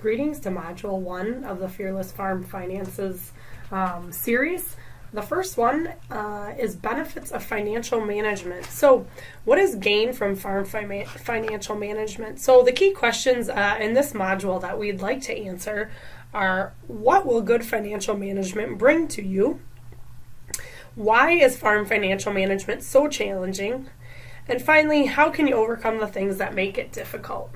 Greetings to Module 1 of the Fearless Farm Finances series. The first one is benefits of financial management. So what is gain from farm financial management? So the key questions in this module that we'd like to answer are: what will good financial management bring to you? Why is farm financial management so challenging? And finally, how can you overcome the things that make it difficult?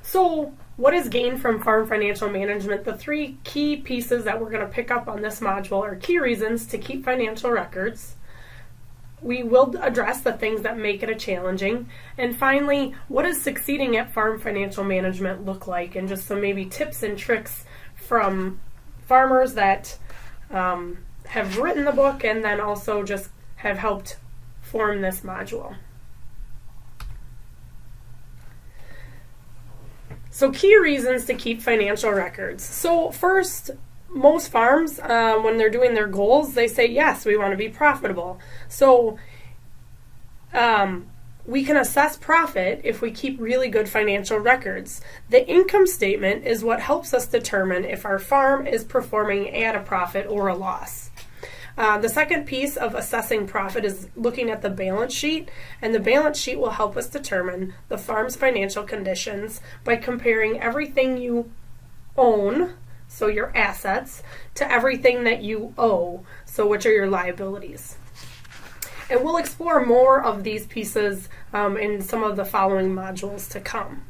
So what is gain from farm financial management? The three key pieces that we're going to pick up on this module are key reasons to keep financial records. We will address the things that make it challenging. And finally, what does succeeding at farm financial management look like? And just some maybe tips and tricks from farmers that have written the book and then also just have helped form this module. So key reasons to keep financial records. So first, most farms, when they're doing their goals, they say, yes, we want to be profitable. So we can assess profit if we keep really good financial records. The income statement is what helps us determine if our farm is performing at a profit or a loss. The second piece of assessing profit is looking at the balance sheet, and the balance sheet will help us determine the farm's financial conditions by comparing everything you own, so your assets, to everything that you owe, so which are your liabilities. And we'll explore more of these pieces in some of the following modules to come.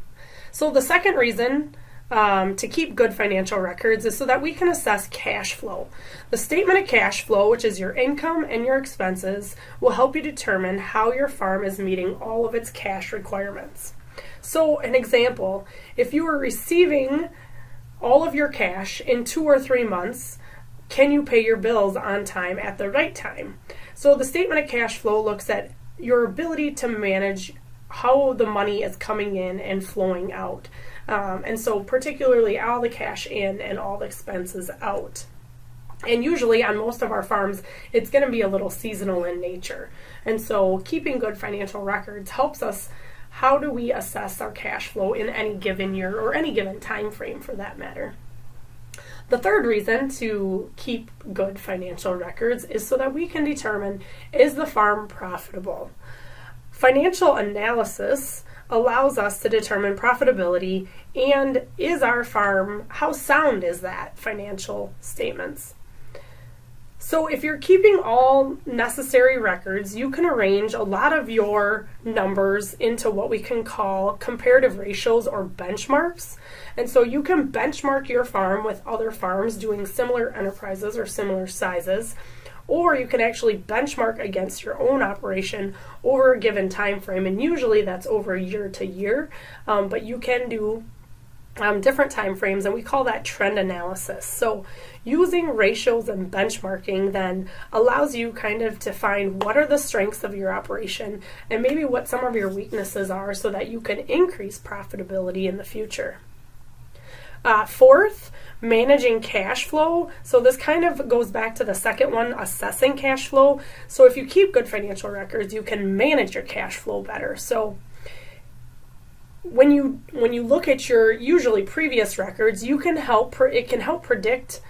So the second reason to keep good financial records is so that we can assess cash flow. The statement of cash flow, which is your income and your expenses, will help you determine how your farm is meeting all of its cash requirements. So an example, if you are receiving all of your cash in 2 or 3 months, can you pay your bills on time at the right time? So the statement of cash flow looks at your ability to manage how the money is coming in and flowing out. And so particularly all the cash in and all the expenses out. And usually on most of our farms, it's going to be a little seasonal in nature. And so keeping good financial records helps us. How do we assess our cash flow in any given year or any given time frame for that matter? The third reason to keep good financial records is so that we can determine, is the farm profitable? Financial analysis allows us to determine profitability, and is our farm, how sound is that financial statements? So if you're keeping all necessary records, you can arrange a lot of your numbers into what we can call comparative ratios or benchmarks. And so you can benchmark your farm with other farms doing similar enterprises or similar sizes, or you can actually benchmark against your own operation over a given time frame, and usually that's over year to year, but you can do different time frames, and we call that trend analysis. So using ratios and benchmarking then allows you kind of to find what are the strengths of your operation and maybe what some of your weaknesses are so that you can increase profitability in the future. Fourth, managing cash flow. So this kind of goes back to the second one, assessing cash flow. So if you keep good financial records, you can manage your cash flow better. So when you look at your usually previous records, it can help predict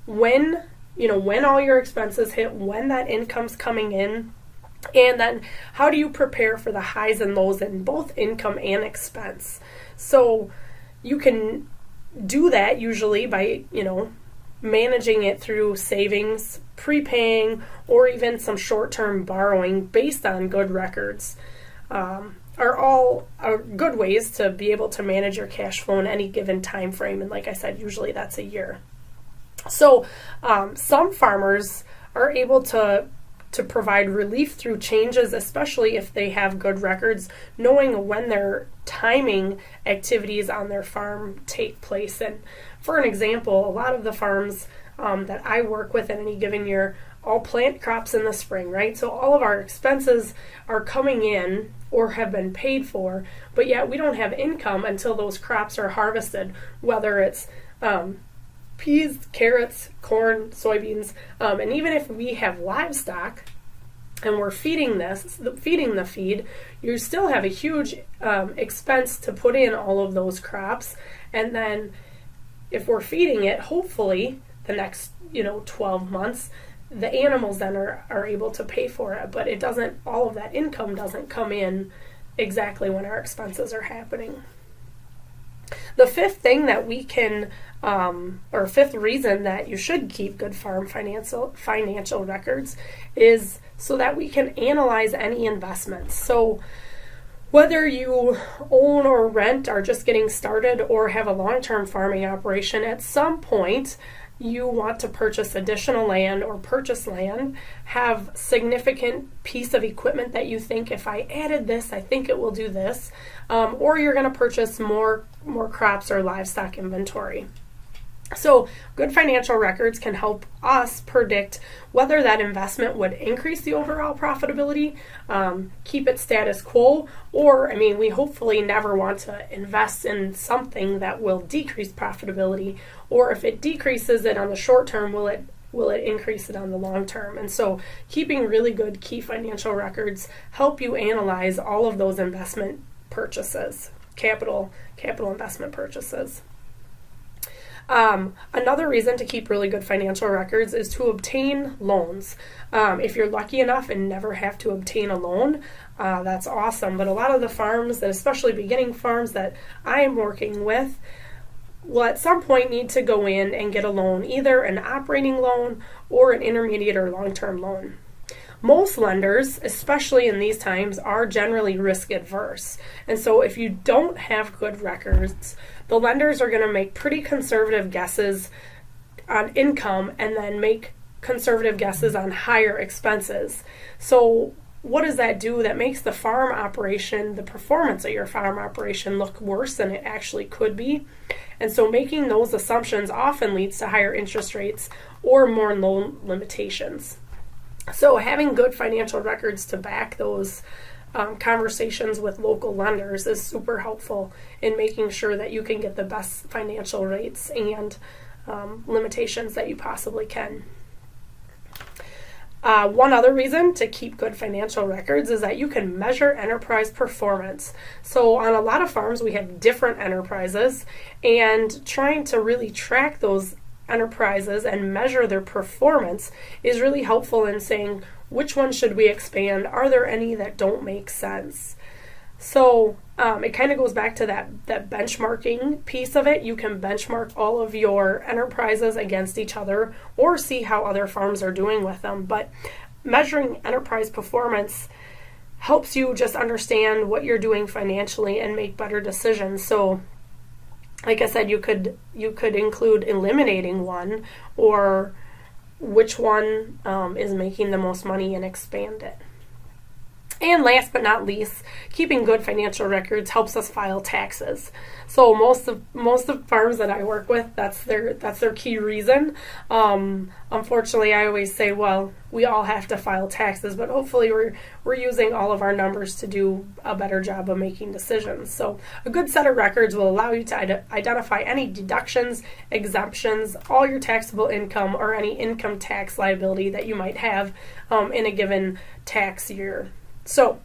when all your expenses hit, when that income's coming in, and then how do you prepare for the highs and lows in both income and expense. So you can do that usually by, managing it through savings, prepaying, or even some short-term borrowing based on good records. Are all good ways to be able to manage your cash flow in any given time frame. And like I said, usually that's a year. So some farmers are able to provide relief through changes, especially if they have good records, knowing when their timing activities on their farm take place. And for an example, a lot of the farms that I work with in any given year all plant crops in the spring, right? So all of our expenses are coming in or have been paid for, but yet we don't have income until those crops are harvested, whether it's peas, carrots, corn, soybeans, and even if we have livestock and we're feeding the feed, you still have a huge expense to put in all of those crops, and then if we're feeding it, hopefully the next 12 months, the animals then are able to pay for it, but it doesn't, all of that income doesn't come in exactly when our expenses are happening. The fifth thing that we can, or fifth reason that you should keep good farm financial records is so that we can analyze any investments. So whether you own or rent, are just getting started, or have a long-term farming operation, at some point you want to purchase additional land or purchase land, have significant piece of equipment that you think, if I added this, I think it will do this, or you're going to purchase more crops or livestock inventory. So good financial records can help us predict whether that investment would increase the overall profitability, keep it status quo, or, we hopefully never want to invest in something that will decrease profitability, or if it decreases it on the short term, will it increase it on the long term? And so keeping really good key financial records help you analyze all of those investment purchases, capital investment purchases. Another reason to keep really good financial records is to obtain loans. If you're lucky enough and never have to obtain a loan, that's awesome. But a lot of the farms, and especially beginning farms that I am working with, will at some point need to go in and get a loan, either an operating loan or an intermediate or long-term loan. Most lenders, especially in these times, are generally risk adverse. And so if you don't have good records, the lenders are going to make pretty conservative guesses on income and then make conservative guesses on higher expenses. So what does that do? That makes the farm operation, the performance of your farm operation, look worse than it actually could be. And so making those assumptions often leads to higher interest rates or more loan limitations. So having good financial records to back those conversations with local lenders is super helpful in making sure that you can get the best financial rates and limitations that you possibly can. One other reason to keep good financial records is that you can measure enterprise performance. So on a lot of farms, we have different enterprises, and trying to really track those enterprises and measure their performance is really helpful in saying, which ones should we expand? Are there any that don't make sense? So it kind of goes back to that benchmarking piece of it. You can benchmark all of your enterprises against each other or see how other farms are doing with them. But measuring enterprise performance helps you just understand what you're doing financially and make better decisions. So like I said, you could include eliminating one, or which one is making the most money, and expand it. And last but not least, keeping good financial records helps us file taxes. So most of farms that I work with, that's their key reason. Unfortunately, I always say, well, we all have to file taxes, but hopefully we're using all of our numbers to do a better job of making decisions. So a good set of records will allow you to identify any deductions, exemptions, all your taxable income, or any income tax liability that you might have in a given tax year. So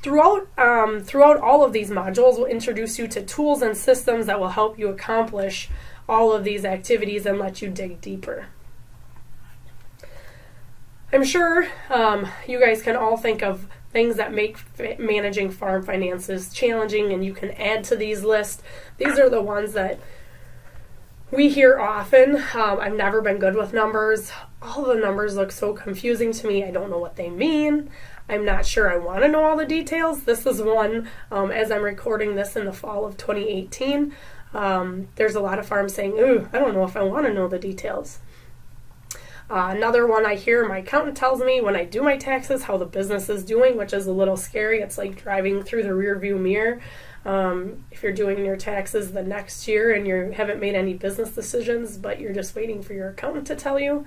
throughout all of these modules, we'll introduce you to tools and systems that will help you accomplish all of these activities and let you dig deeper. I'm sure you guys can all think of things that make managing farm finances challenging, and you can add to these lists. These are the ones that we hear often. I've never been good with numbers. All the numbers look so confusing to me. I don't know what they mean. I'm not sure I want to know all the details. This is one, as I'm recording this in the fall of 2018, there's a lot of farms saying, ooh, I don't know if I want to know the details. Another one I hear, my accountant tells me when I do my taxes how the business is doing, which is a little scary. It's like driving through the rearview mirror. If you're doing your taxes the next year and you haven't made any business decisions, but you're just waiting for your accountant to tell you.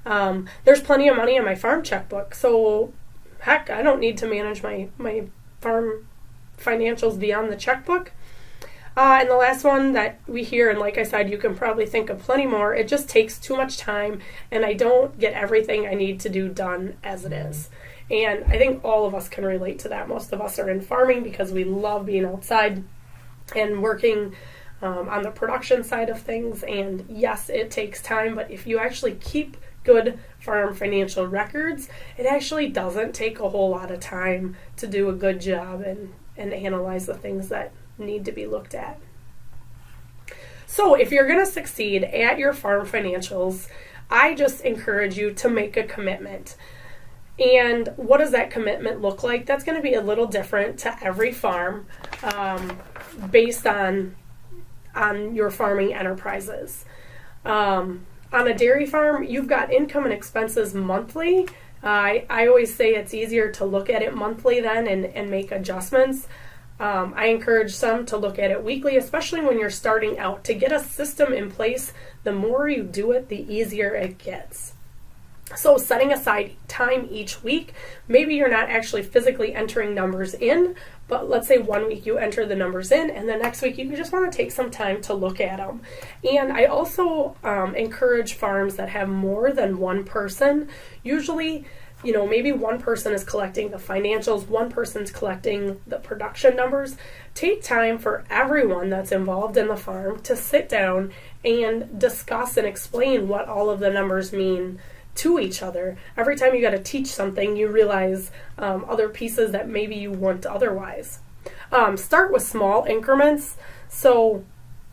There's plenty of money in my farm checkbook, so heck, I don't need to manage my farm financials beyond the checkbook. And the last one that we hear, and like I said, you can probably think of plenty more, it just takes too much time, and I don't get everything I need to do done as it is. And I think all of us can relate to that. Most of us are in farming because we love being outside and working on the production side of things. And yes, it takes time, but if you actually keep good farm financial records, it actually doesn't take a whole lot of time to do a good job and analyze the things that need to be looked at. So if you're going to succeed at your farm financials, I just encourage you to make a commitment. And what does that commitment look like? That's going to be a little different to every farm, based on your farming enterprises. On a dairy farm, you've got income and expenses monthly. I always say it's easier to look at it monthly then and make adjustments. I encourage some to look at it weekly, especially when you're starting out. To get a system in place, the more you do it, the easier it gets. So setting aside time each week, maybe you're not actually physically entering numbers in, but let's say 1 week you enter the numbers in, and the next week you just want to take some time to look at them. And I also encourage farms that have more than one person. Usually, maybe one person is collecting the financials, one person's collecting the production numbers. Take time for everyone that's involved in the farm to sit down and discuss and explain what all of the numbers mean to each other. Every time you got to teach something, you realize other pieces that maybe you wouldn't otherwise. Start with small increments. So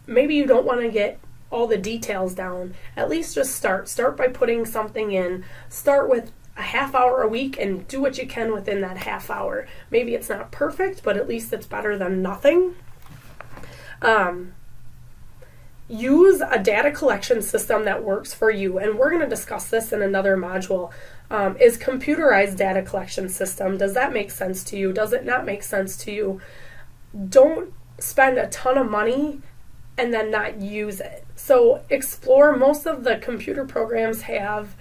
maybe you don't want to get all the details down. At least just start. Start by putting something in. Start with a half hour a week and do what you can within that half hour. Maybe it's not perfect, but at least it's better than nothing. Use a data collection system that works for you, and we're going to discuss this in another module. Is computerized data collection system, does that make sense to you? Does it not make sense to you? Don't spend a ton of money and then not use it. So explore. Most of the computer programs have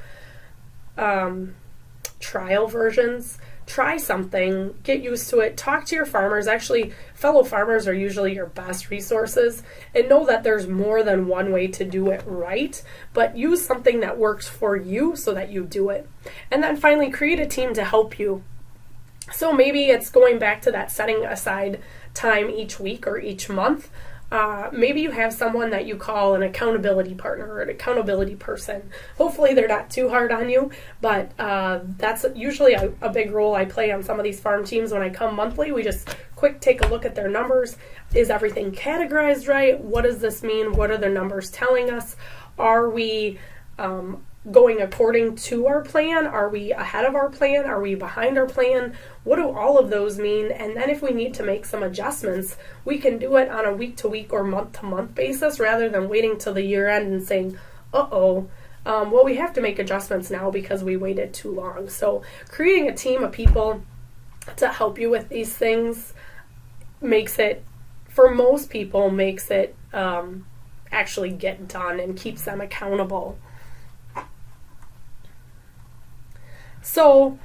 trial versions. Try something, get used to it, talk to your farmers. Actually, fellow farmers are usually your best resources, and know that there's more than one way to do it right, but use something that works for you so that you do it. And then finally, create a team to help you. So maybe it's going back to that setting aside time each week or each month. Maybe you have someone that you call an accountability partner or an accountability person. Hopefully they're not too hard on you, but that's usually a big role I play on some of these farm teams. When I come monthly, we just quick take a look at their numbers. Is everything categorized right? What does this mean? What are the numbers telling us? Are we going according to our plan? Are we ahead of our plan? Are we behind our plan? What do all of those mean? And then if we need to make some adjustments, we can do it on a week-to-week or month-to-month basis rather than waiting till the year end and saying, well, we have to make adjustments now because we waited too long. So creating a team of people to help you with these things for most people, makes it actually get done and keeps them accountable. So,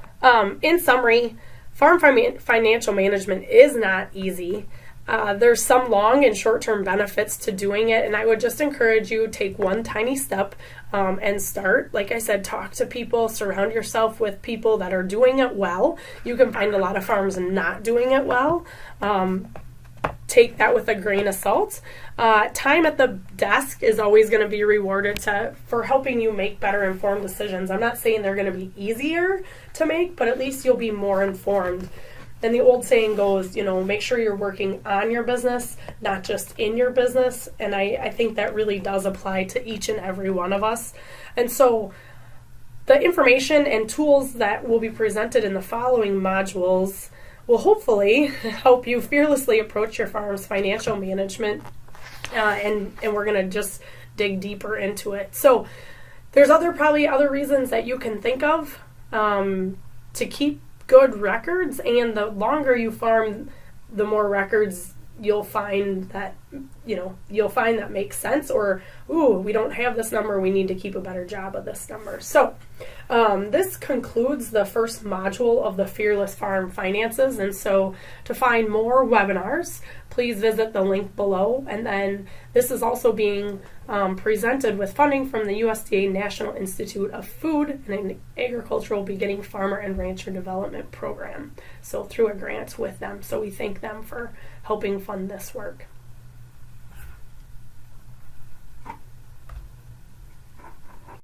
in summary, farm financial management is not easy. There's some long and short-term benefits to doing it, and I would just encourage you to take one tiny step and start. Like I said, talk to people, surround yourself with people that are doing it well. You can find a lot of farms not doing it well. Take that with a grain of salt. Time at the desk is always going to be rewarded for helping you make better informed decisions. I'm not saying they're going to be easier to make, but at least you'll be more informed. And the old saying goes, make sure you're working on your business, not just in your business. And I think that really does apply to each and every one of us. And so the information and tools that will be presented in the following modules will hopefully help you fearlessly approach your farm's financial management, and we're going to just dig deeper into it. So there's probably other reasons that you can think of to keep good records, and the longer you farm, the more records you'll find that makes sense, or we don't have this number, we need to keep a better job of this number. So this concludes the first module of the Fearless Farm Finances, and so to find more webinars, please visit the link below. And then this is also being presented with funding from the USDA National Institute of Food and an Agricultural Beginning Farmer and Rancher Development Program, so through a grant with them. So we thank them for helping fund this work.